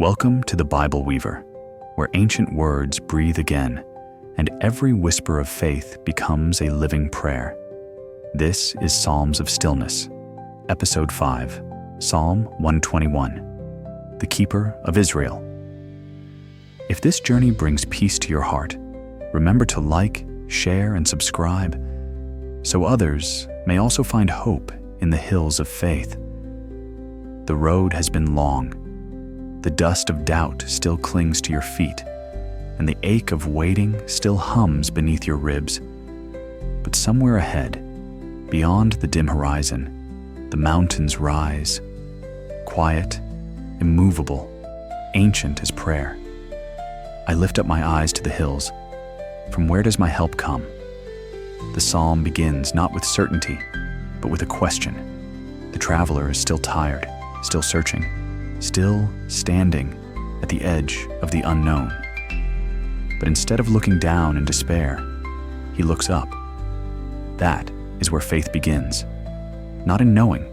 Welcome to the Bible Weaver, where ancient words breathe again, and every whisper of faith becomes a living prayer. This is Psalms of Stillness, Episode 5, Psalm 121, The Keeper of Israel. If this journey brings peace to your heart, remember to like, share, and subscribe, so others may also find hope in the hills of faith. The road has been long. The dust of doubt still clings to your feet, and the ache of waiting still hums beneath your ribs. But somewhere ahead, beyond the dim horizon, the mountains rise, quiet, immovable, ancient as prayer. I lift up my eyes to the hills. From where does my help come? The psalm begins not with certainty, but with a question. The traveler is still tired, still searching, still standing at the edge of the unknown. But instead of looking down in despair, he looks up. That is where faith begins, not in knowing,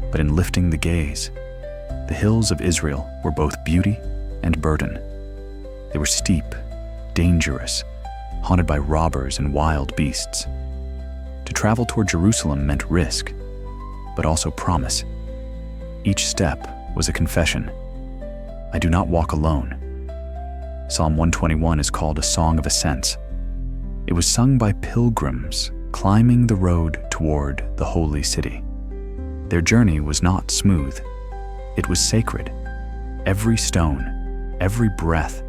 but in lifting the gaze. The hills of Israel were both beauty and burden. They were steep, dangerous, haunted by robbers and wild beasts. To travel toward Jerusalem meant risk, but also promise. Each step was a confession. I do not walk alone. Psalm 121 is called a song of ascents. It was sung by pilgrims climbing the road toward the holy city. Their journey was not smooth. It was sacred. Every stone, every breath,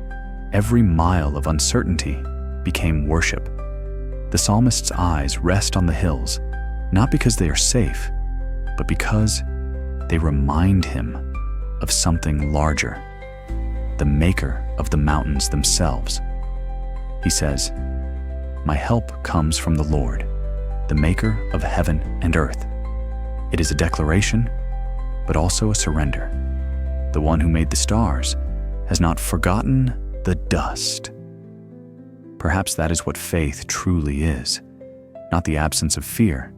every mile of uncertainty became worship. The psalmist's eyes rest on the hills, not because they are safe, but because they remind him of something larger, the maker of the mountains themselves. He says, "My help comes from the Lord, the maker of heaven and earth." It is a declaration, but also a surrender. The one who made the stars has not forgotten the dust. Perhaps that is what faith truly is, not the absence of fear,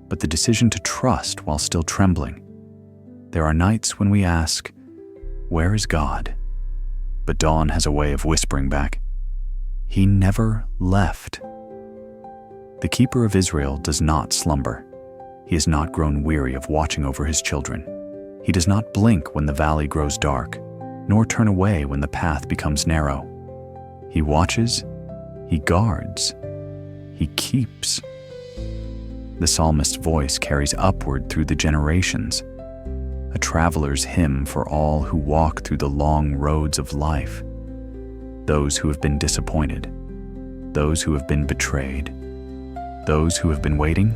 but the decision to trust while still trembling. There are nights when we ask, "Where is God?" But dawn has a way of whispering back, "He never left." The keeper of Israel does not slumber. He has not grown weary of watching over his children. He does not blink when the valley grows dark, nor turn away when the path becomes narrow. He watches, he guards, he keeps. The psalmist's voice carries upward through the generations, a traveler's hymn for all who walk through the long roads of life. Those who have been disappointed, those who have been betrayed, those who have been waiting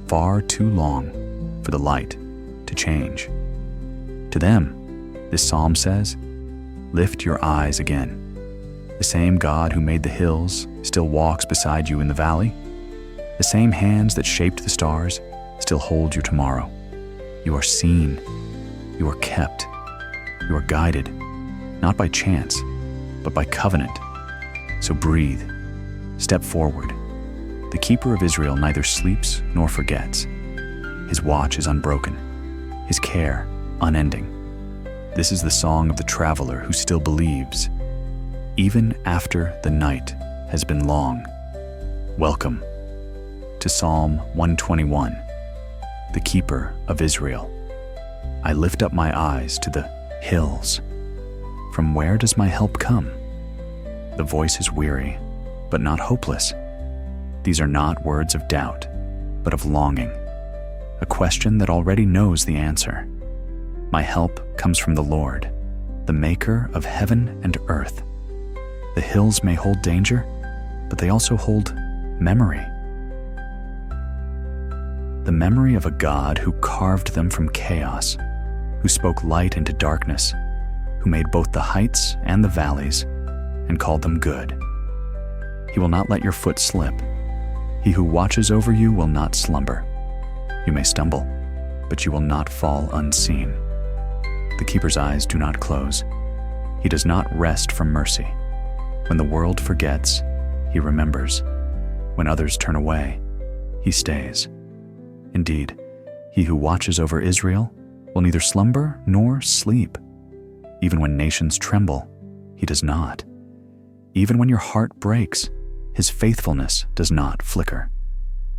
far too long for the light to change. To them, this psalm says, lift your eyes again. The same God who made the hills still walks beside you in the valley. The same hands that shaped the stars still hold your tomorrow. You are seen. You are kept. You are guided, not by chance, but by covenant. So breathe. Step forward. The keeper of Israel neither sleeps nor forgets. His watch is unbroken. His care unending. This is the song of the traveler who still believes, even after the night has been long. Welcome to Psalm 121, the keeper of Israel. I lift up my eyes to the hills. From where does my help come? The voice is weary, but not hopeless. These are not words of doubt, but of longing, a question that already knows the answer. My help comes from the Lord, the maker of heaven and earth. The hills may hold danger, but they also hold memory. The memory of a God who carved them from chaos, who spoke light into darkness, who made both the heights and the valleys, and called them good. He will not let your foot slip. He who watches over you will not slumber. You may stumble, but you will not fall unseen. The keeper's eyes do not close. He does not rest from mercy. When the world forgets, he remembers. When others turn away, he stays. Indeed, he who watches over Israel will neither slumber nor sleep. Even when nations tremble, he does not. Even when your heart breaks, his faithfulness does not flicker.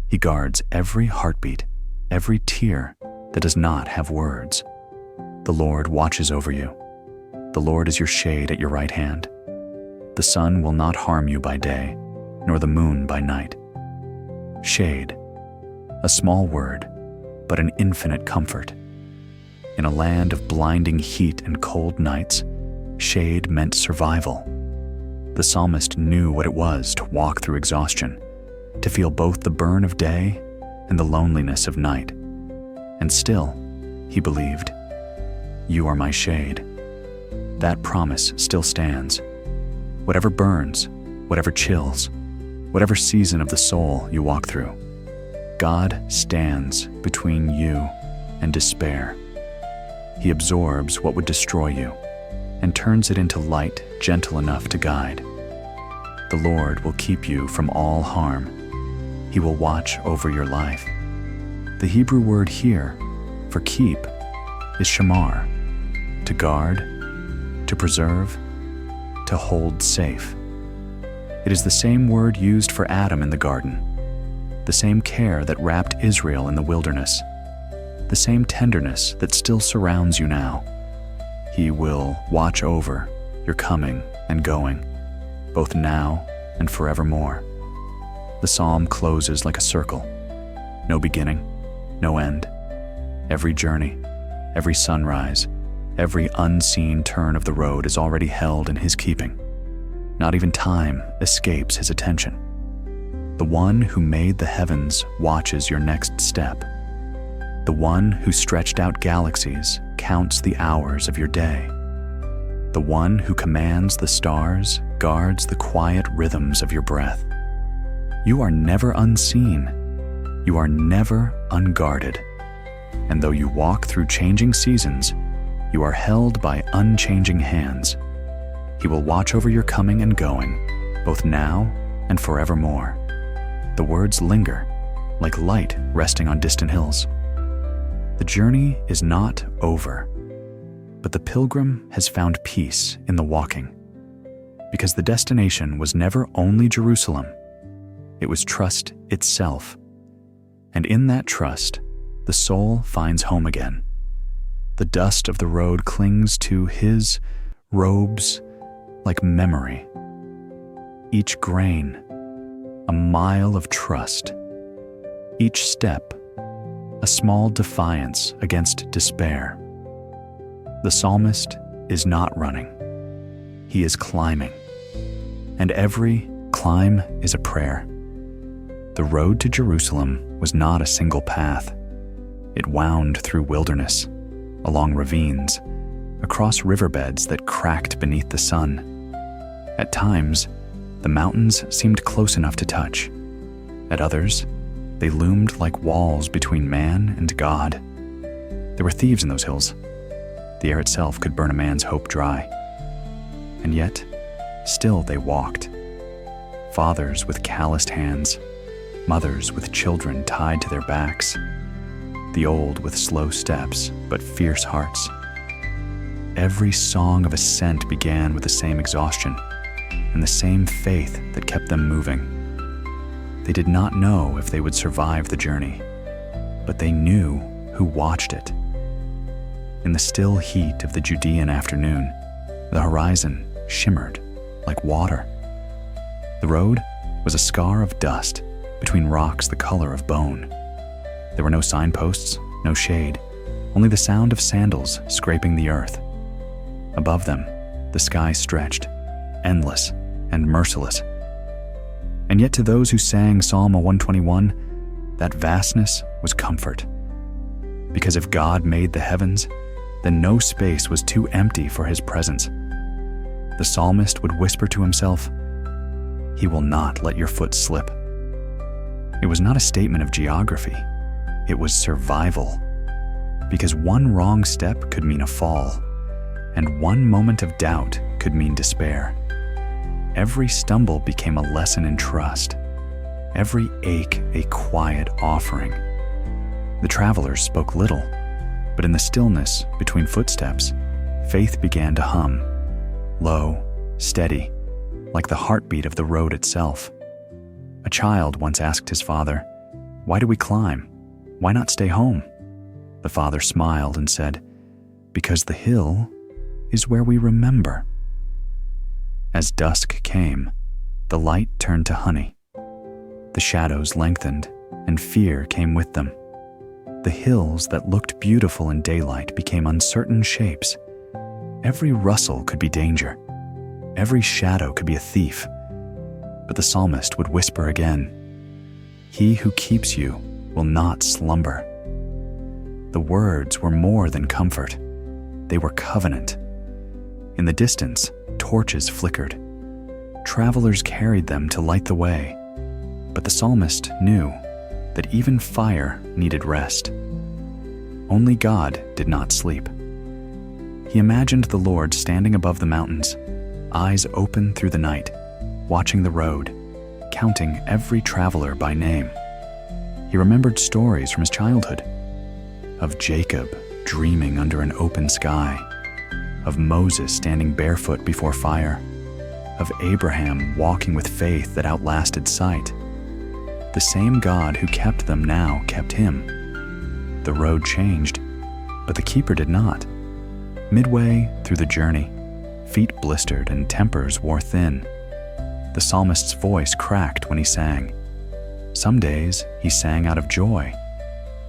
He guards every heartbeat, every tear that does not have words. The Lord watches over you. The Lord is your shade at your right hand. The sun will not harm you by day, nor the moon by night. Shade, a small word, but an infinite comfort. In a land of blinding heat and cold nights, shade meant survival. The psalmist knew what it was to walk through exhaustion, to feel both the burn of day and the loneliness of night. And still, he believed, "You are my shade." That promise still stands. Whatever burns, whatever chills, whatever season of the soul you walk through, God stands between you and despair. He absorbs what would destroy you and turns it into light gentle enough to guide. The Lord will keep you from all harm. He will watch over your life. The Hebrew word here for keep is shamar, to guard, to preserve, to hold safe. It is the same word used for Adam in the garden, the same care that wrapped Israel in the wilderness, the same tenderness that still surrounds you now. He will watch over your coming and going, both now and forevermore. The psalm closes like a circle. No beginning, no end. Every journey, every sunrise, every unseen turn of the road is already held in his keeping. Not even time escapes his attention. The one who made the heavens watches your next step. The one who stretched out galaxies counts the hours of your day. The one who commands the stars guards the quiet rhythms of your breath. You are never unseen. You are never unguarded. And though you walk through changing seasons, you are held by unchanging hands. He will watch over your coming and going, both now and forevermore. The words linger, like light resting on distant hills. The journey is not over, but the pilgrim has found peace in the walking, because the destination was never only Jerusalem, it was trust itself. And in that trust, the soul finds home again. The dust of the road clings to his robes like memory. Each grain, a mile of trust. Each step, a small defiance against despair. The psalmist is not running. He is climbing. And every climb is a prayer. The road to Jerusalem was not a single path. It wound through wilderness, along ravines, across riverbeds that cracked beneath the sun. At times, the mountains seemed close enough to touch. At others, they loomed like walls between man and God. There were thieves in those hills. The air itself could burn a man's hope dry. And yet, still they walked. Fathers with calloused hands, mothers with children tied to their backs, the old with slow steps but fierce hearts. Every song of ascent began with the same exhaustion and the same faith that kept them moving. They did not know if they would survive the journey, but they knew who watched it. In the still heat of the Judean afternoon, the horizon shimmered like water. The road was a scar of dust between rocks the color of bone. There were no signposts, no shade, only the sound of sandals scraping the earth. Above them, the sky stretched, endless and merciless. And yet to those who sang Psalm 121, that vastness was comfort. Because if God made the heavens, then no space was too empty for his presence. The psalmist would whisper to himself, "He will not let your foot slip." It was not a statement of geography. It was survival. Because one wrong step could mean a fall, and one moment of doubt could mean despair. Every stumble became a lesson in trust, every ache a quiet offering. The travelers spoke little, but in the stillness between footsteps, faith began to hum, low, steady, like the heartbeat of the road itself. A child once asked his father, "Why do we climb? Why not stay home?" The father smiled and said, "Because the hill is where we remember." As dusk came, the light turned to honey. The shadows lengthened, and fear came with them. The hills that looked beautiful in daylight became uncertain shapes. Every rustle could be danger. Every shadow could be a thief. But the psalmist would whisper again, "He who keeps you will not slumber." The words were more than comfort. They were covenant. In the distance, torches flickered. Travelers carried them to light the way. But the psalmist knew that even fire needed rest. Only God did not sleep. He imagined the Lord standing above the mountains, eyes open through the night, watching the road, counting every traveler by name. He remembered stories from his childhood, of Jacob dreaming under an open sky, of Moses standing barefoot before fire, of Abraham walking with faith that outlasted sight. The same God who kept them now kept him. The road changed, but the keeper did not. Midway through the journey, feet blistered and tempers wore thin. The psalmist's voice cracked when he sang. Some days he sang out of joy,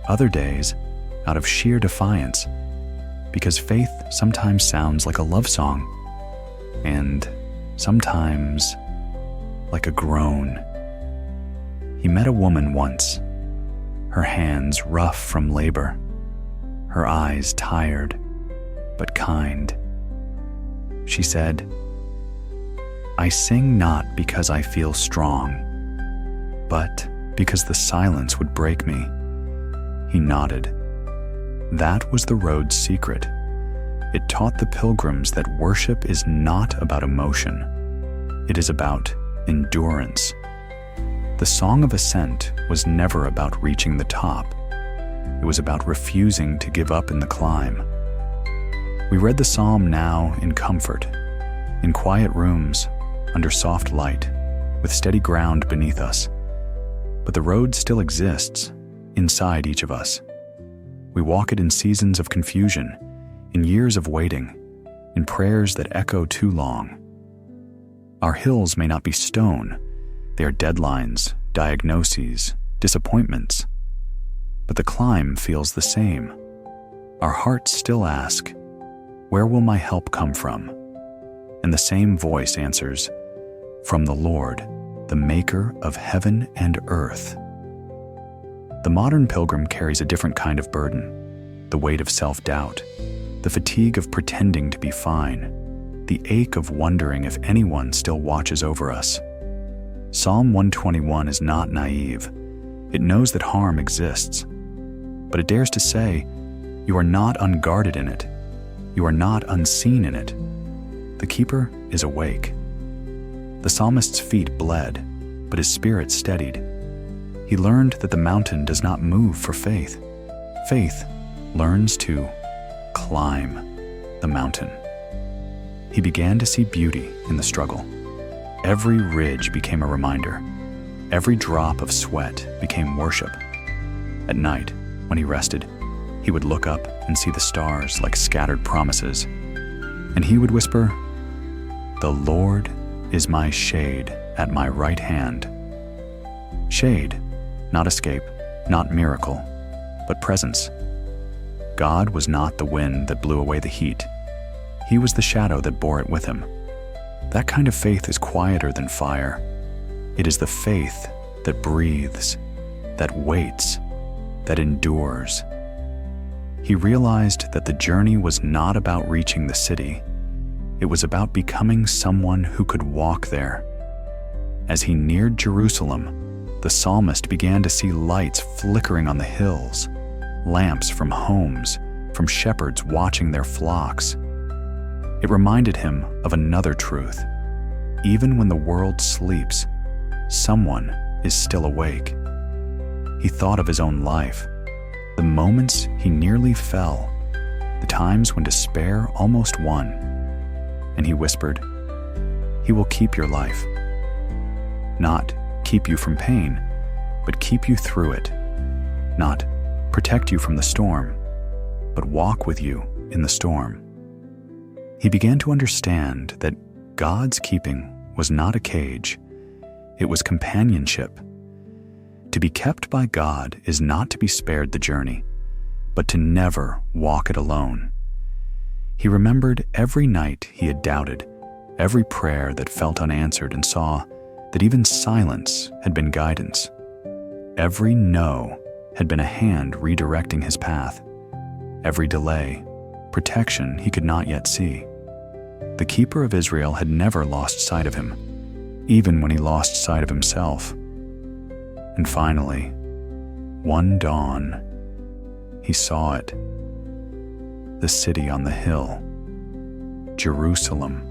other days out of sheer defiance, because faith sometimes sounds like a love song, and sometimes like a groan. He met a woman once, her hands rough from labor, her eyes tired but kind. She said, "I sing not because I feel strong, but because the silence would break me." He nodded. That was the road's secret. It taught the pilgrims that worship is not about emotion. It is about endurance. The Song of Ascent was never about reaching the top. It was about refusing to give up in the climb. We read the psalm now in comfort, in quiet rooms, under soft light, with steady ground beneath us. But the road still exists, inside each of us. We walk it in seasons of confusion, in years of waiting, in prayers that echo too long. Our hills may not be stone. They are deadlines, diagnoses, disappointments. But the climb feels the same. Our hearts still ask, "Where will my help come from?" And the same voice answers, "From the Lord, the maker of heaven and earth." The modern pilgrim carries a different kind of burden, the weight of self-doubt, the fatigue of pretending to be fine, the ache of wondering if anyone still watches over us. Psalm 121 is not naive. It knows that harm exists, but it dares to say, "You are not unguarded in it. You are not unseen in it." The keeper is awake. The psalmist's feet bled, but his spirit steadied. He learned that the mountain does not move for faith. Faith learns to climb the mountain. He began to see beauty in the struggle. Every ridge became a reminder. Every drop of sweat became worship. At night, when he rested, he would look up and see the stars like scattered promises. And he would whisper, "The Lord is my shade at my right hand." Shade, not escape, not miracle, but presence. God was not the wind that blew away the heat. He was the shadow that bore it with him. That kind of faith is quieter than fire. It is the faith that breathes, that waits, that endures. He realized that the journey was not about reaching the city. It was about becoming someone who could walk there. As he neared Jerusalem, the psalmist began to see lights flickering on the hills, lamps from homes, from shepherds watching their flocks. It reminded him of another truth. Even when the world sleeps, someone is still awake. He thought of his own life, the moments he nearly fell, the times when despair almost won. And he whispered, "He will keep your life. Not keep you from pain, but keep you through it. Not protect you from the storm, but walk with you in the storm." He began to understand that God's keeping was not a cage, it was companionship. To be kept by God is not to be spared the journey, but to never walk it alone. He remembered every night he had doubted, every prayer that felt unanswered, and saw that even silence had been guidance. Every no had been a hand redirecting his path. Every delay, protection he could not yet see. The keeper of Israel had never lost sight of him, even when he lost sight of himself. And finally, one dawn, he saw it. The city on the hill, Jerusalem,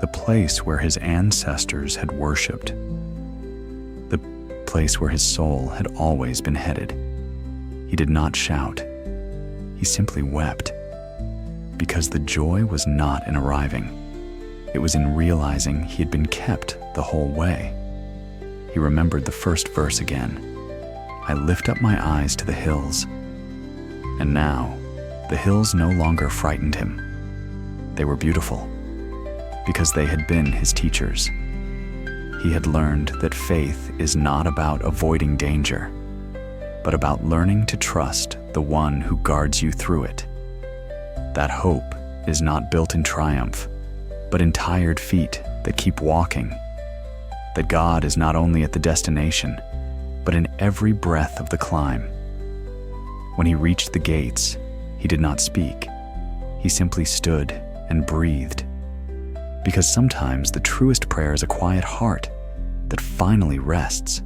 the place where his ancestors had worshipped, the place where his soul had always been headed. He did not shout. He simply wept, because the joy was not in arriving. It was in realizing he had been kept the whole way. He remembered the first verse again. "I lift up my eyes to the hills." And now, the hills no longer frightened him. They were beautiful, because they had been his teachers. He had learned that faith is not about avoiding danger, but about learning to trust the one who guards you through it. That hope is not built in triumph, but in tired feet that keep walking. That God is not only at the destination, but in every breath of the climb. When he reached the gates, he did not speak. He simply stood and breathed. Because sometimes the truest prayer is a quiet heart that finally rests.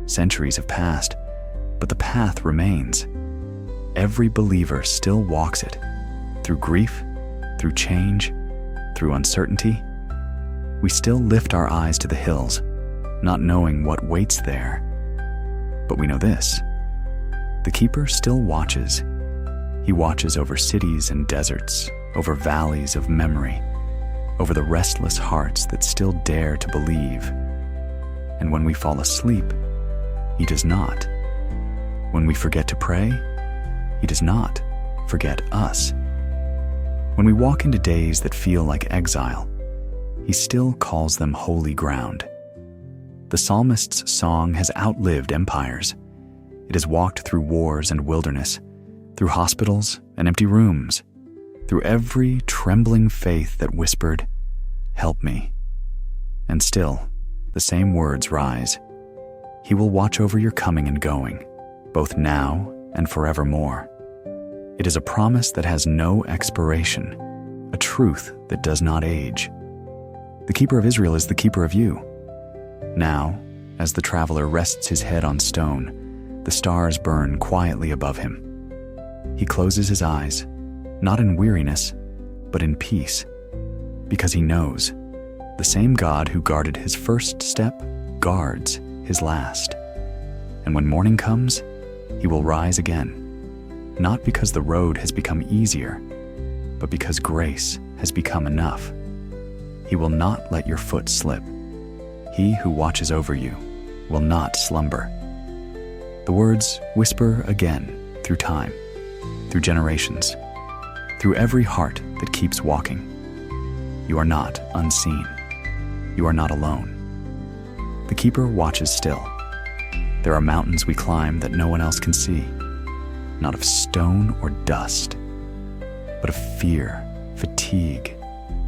Centuries have passed, but the path remains. Every believer still walks it, through grief, through change, through uncertainty. We still lift our eyes to the hills, not knowing what waits there. But we know this: the keeper still watches. He watches over cities and deserts, over valleys of memory, over the restless hearts that still dare to believe. And when we fall asleep, he does not. When we forget to pray, he does not forget us. When we walk into days that feel like exile, he still calls them holy ground. The psalmist's song has outlived empires. It has walked through wars and wilderness, through hospitals and empty rooms, through every trembling faith that whispered, "Help me." And still, the same words rise. He will watch over your coming and going, both now and forevermore. It is a promise that has no expiration, a truth that does not age. The keeper of Israel is the keeper of you. Now, as the traveler rests his head on stone, the stars burn quietly above him. He closes his eyes, not in weariness, but in peace, because he knows the same God who guarded his first step guards his last. And when morning comes, he will rise again, not because the road has become easier, but because grace has become enough. He will not let your foot slip. He who watches over you will not slumber. The words whisper again through time, through generations, through every heart that keeps walking. You are not unseen. You are not alone. The keeper watches still. There are mountains we climb that no one else can see, not of stone or dust, but of fear, fatigue,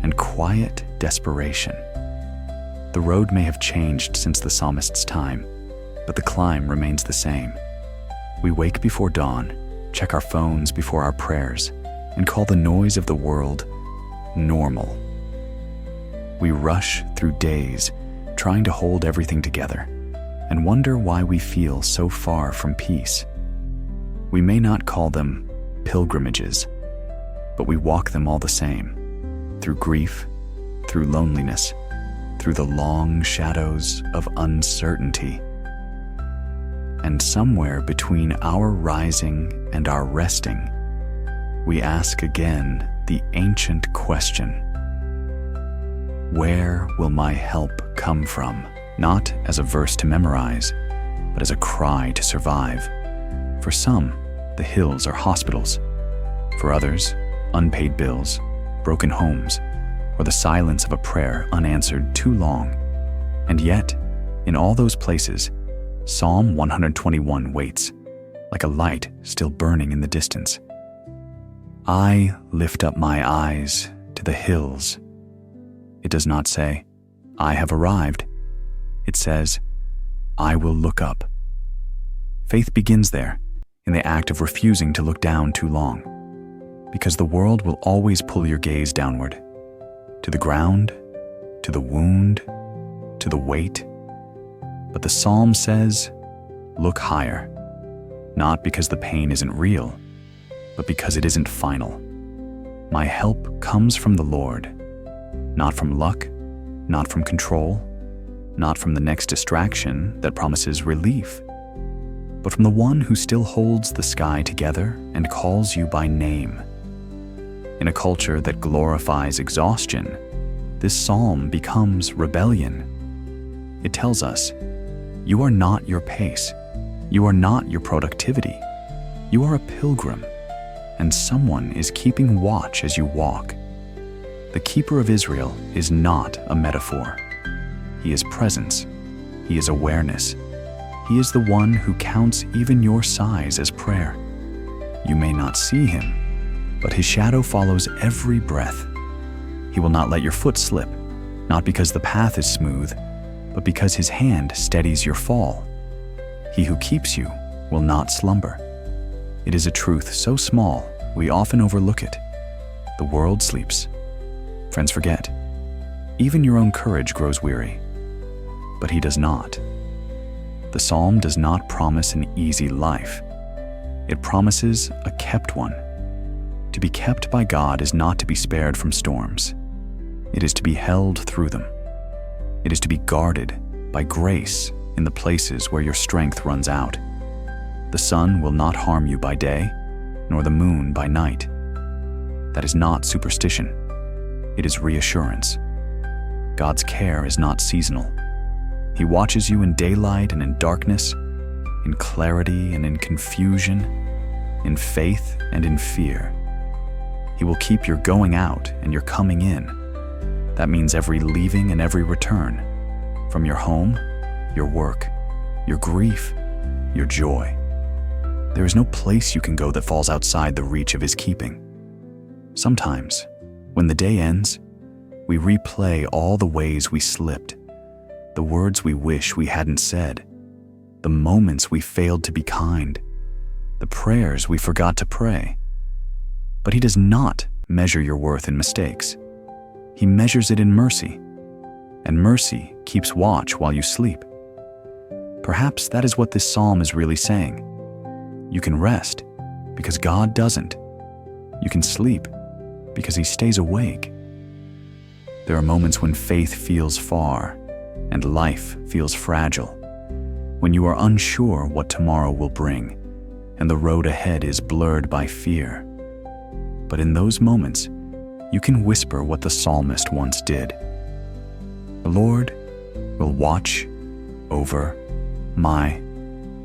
and quiet desperation. The road may have changed since the psalmist's time, but the climb remains the same. We wake before dawn, check our phones before our prayers, and call the noise of the world normal. We rush through days, trying to hold everything together, and wonder why we feel so far from peace. We may not call them pilgrimages, but we walk them all the same, through grief, through loneliness, through the long shadows of uncertainty. And somewhere between our rising and our resting, we ask again the ancient question: where will my help come from? Not as a verse to memorize, but as a cry to survive. For some, the hills are hospitals. For others, unpaid bills, broken homes, or the silence of a prayer unanswered too long. And yet, in all those places, Psalm 121 waits, like a light still burning in the distance. I lift up my eyes to the hills. It does not say, I have arrived. It says, I will look up. Faith begins there, in the act of refusing to look down too long, because the world will always pull your gaze downward, to the ground, to the wound, to the weight. But the psalm says, look higher, not because the pain isn't real, but because it isn't final. My help comes from the Lord, not from luck, not from control, not from the next distraction that promises relief, but from the one who still holds the sky together and calls you by name. In a culture that glorifies exhaustion, this psalm becomes rebellion. It tells us, you are not your pace, you are not your productivity, you are a pilgrim, and someone is keeping watch as you walk. The keeper of Israel is not a metaphor. He is presence, he is awareness. He is the one who counts even your sighs as prayer. You may not see him, but his shadow follows every breath. He will not let your foot slip, not because the path is smooth, but because his hand steadies your fall. He who keeps you will not slumber. It is a truth so small, we often overlook it. The world sleeps. Friends forget. Even your own courage grows weary. But he does not. The psalm does not promise an easy life. It promises a kept one. To be kept by God is not to be spared from storms. It is to be held through them. It is to be guarded by grace in the places where your strength runs out. The sun will not harm you by day, nor the moon by night. That is not superstition. It is reassurance. God's care is not seasonal. He watches you in daylight and in darkness, in clarity and in confusion, in faith and in fear. He will keep your going out and your coming in. That means every leaving and every return, from your home, your work, your grief, your joy. There is no place you can go that falls outside the reach of his keeping. Sometimes, when the day ends, we replay all the ways we slipped, the words we wish we hadn't said, the moments we failed to be kind, the prayers we forgot to pray. But he does not measure your worth in mistakes. He measures it in mercy, and mercy keeps watch while you sleep. Perhaps that is what this psalm is really saying. You can rest because God doesn't. You can sleep because he stays awake. There are moments when faith feels far and life feels fragile, when you are unsure what tomorrow will bring and the road ahead is blurred by fear. But in those moments, you can whisper what the psalmist once did. The Lord will watch over my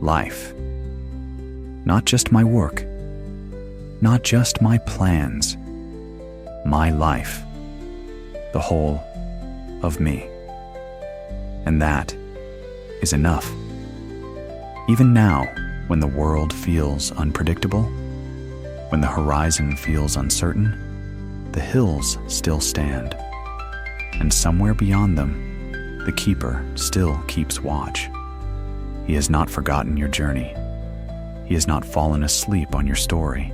life. Not just my work, not just my plans, my life, the whole of me. And that is enough. Even now, when the world feels unpredictable, when the horizon feels uncertain, the hills still stand. And somewhere beyond them, the keeper still keeps watch. He has not forgotten your journey. He has not fallen asleep on your story.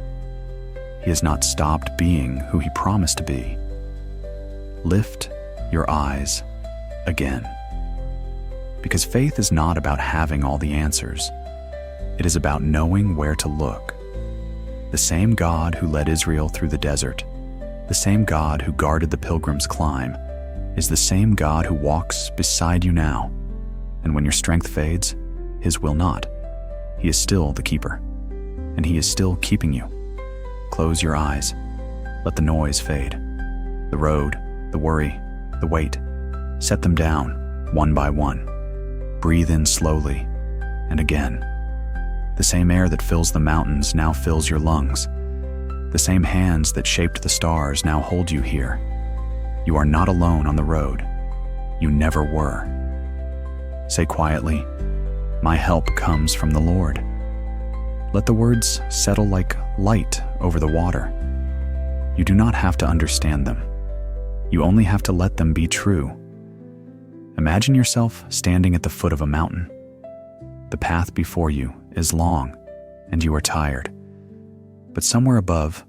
He has not stopped being who he promised to be. Lift your eyes again. Because faith is not about having all the answers. It is about knowing where to look. The same God who led Israel through the desert, the same God who guarded the pilgrim's climb, is the same God who walks beside you now. And when your strength fades, his will not. He is still the keeper, and he is still keeping you. close your eyes. Let the noise fade. The road, the worry, the weight. Set them down, one by one. Breathe in slowly, and again. The same air that fills the mountains now fills your lungs. The same hands that shaped the stars now hold you here. You are not alone on the road. You never were. Say quietly, "My help comes from the Lord." Let the words settle like light over the water. You do not have to understand them. You only have to let them be true. Imagine yourself standing at the foot of a mountain. The path before you is long, and you are tired. But somewhere above,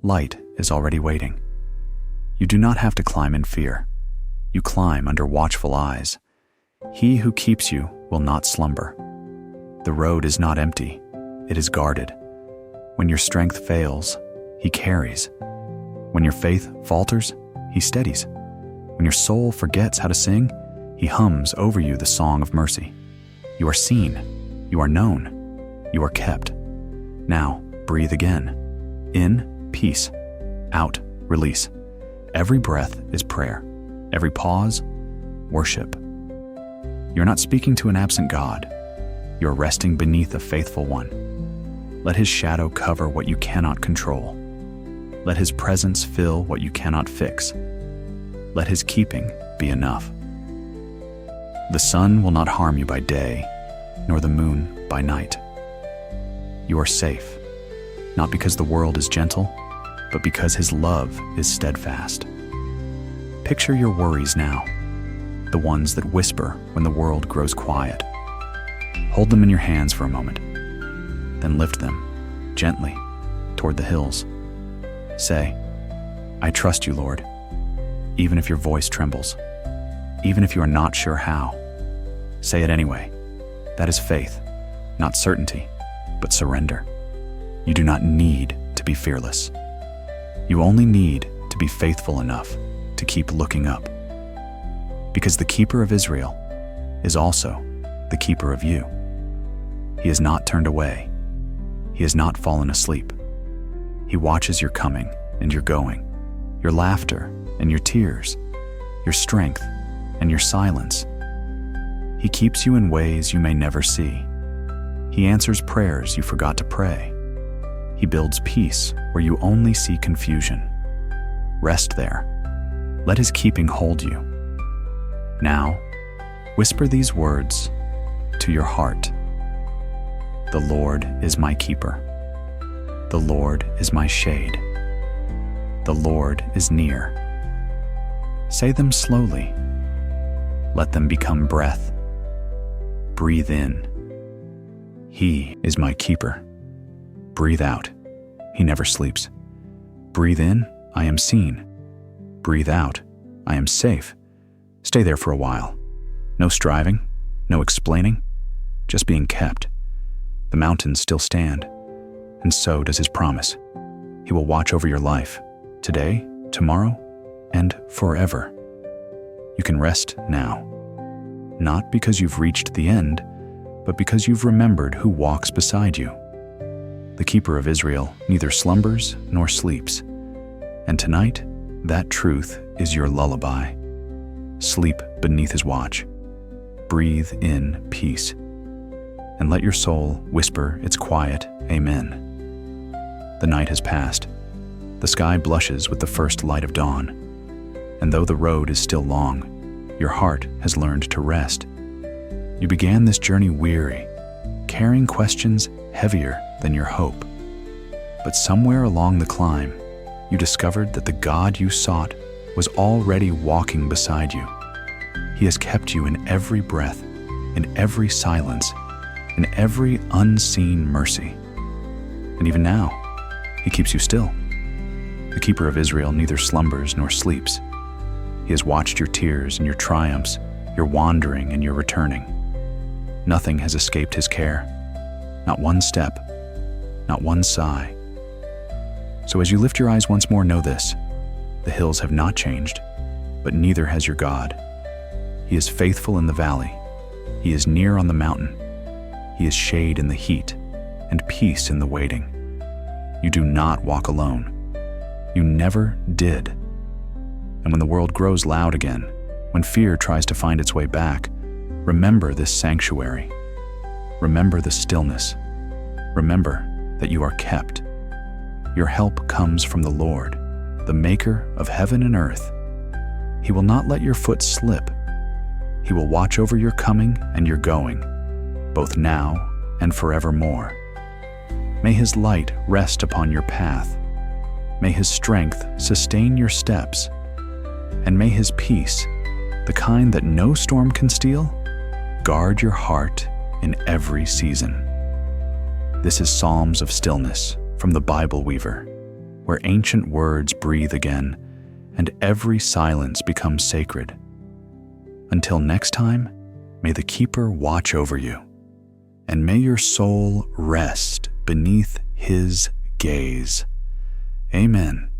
light is already waiting. You do not have to climb in fear. You climb under watchful eyes. He who keeps you will not slumber. The road is not empty, it is guarded. When your strength fails, he carries. When your faith falters, he steadies. When your soul forgets how to sing, he hums over you the song of mercy. You are seen, you are known, you are kept. Now, breathe again. In, peace. Out, release. Every breath is prayer. Every pause, worship. You're not speaking to an absent God. You're resting beneath a faithful one. Let his shadow cover what you cannot control. Let his presence fill what you cannot fix. Let his keeping be enough. The sun will not harm you by day, nor the moon by night. You are safe, not because the world is gentle, but because his love is steadfast. Picture your worries now, the ones that whisper when the world grows quiet. Hold them in your hands for a moment, then lift them gently toward the hills. Say, "I trust you, Lord," even if your voice trembles, even if you are not sure how. Say it anyway. That is faith, not certainty, but surrender. You do not need to be fearless. You only need to be faithful enough to keep looking up. Because the keeper of Israel is also the keeper of you. He has not turned away. He has not fallen asleep. He watches your coming and your going, your laughter and your tears, your strength and your silence. He keeps you in ways you may never see. He answers prayers you forgot to pray. He builds peace where you only see confusion. Rest there. Let his keeping hold you. Now, whisper these words to your heart. The Lord is my keeper. The Lord is my shade. The Lord is near. Say them slowly. Let them become breath. Breathe in. He is my keeper. Breathe out. He never sleeps. Breathe in. I am seen. Breathe out. I am safe. Stay there for a while. No striving, no explaining, just being kept. The mountains still stand, and so does his promise. He will watch over your life, today, tomorrow, and forever. You can rest now, not because you've reached the end, but because you've remembered who walks beside you. The keeper of Israel neither slumbers nor sleeps, and tonight, that truth is your lullaby. Sleep beneath his watch. Breathe in peace. And let your soul whisper its quiet amen. The night has passed. The sky blushes with the first light of dawn. And though the road is still long, your heart has learned to rest. You began this journey weary, carrying questions heavier than your hope. But somewhere along the climb, you discovered that the God you sought was already walking beside you. He has kept you in every breath, in every silence, in every unseen mercy. And even now, he keeps you still. The keeper of Israel neither slumbers nor sleeps. He has watched your tears and your triumphs, your wandering and your returning. Nothing has escaped his care. Not one step, not one sigh. So as you lift your eyes once more, know this: the hills have not changed, but neither has your God. He is faithful in the valley. He is near on the mountain. He is shade in the heat and peace in the waiting. You do not walk alone. You never did. And when the world grows loud again, when fear tries to find its way back, remember this sanctuary. Remember the stillness. Remember that you are kept. Your help comes from the Lord, the maker of heaven and earth. He will not let your foot slip. He will watch over your coming and your going, both now and forevermore. May His light rest upon your path. May His strength sustain your steps. And may His peace, the kind that no storm can steal, guard your heart in every season. This is Psalms of Stillness from the Bible Weaver, where ancient words breathe again and every silence becomes sacred. Until next time, may the Keeper watch over you, and may your soul rest beneath His gaze. Amen.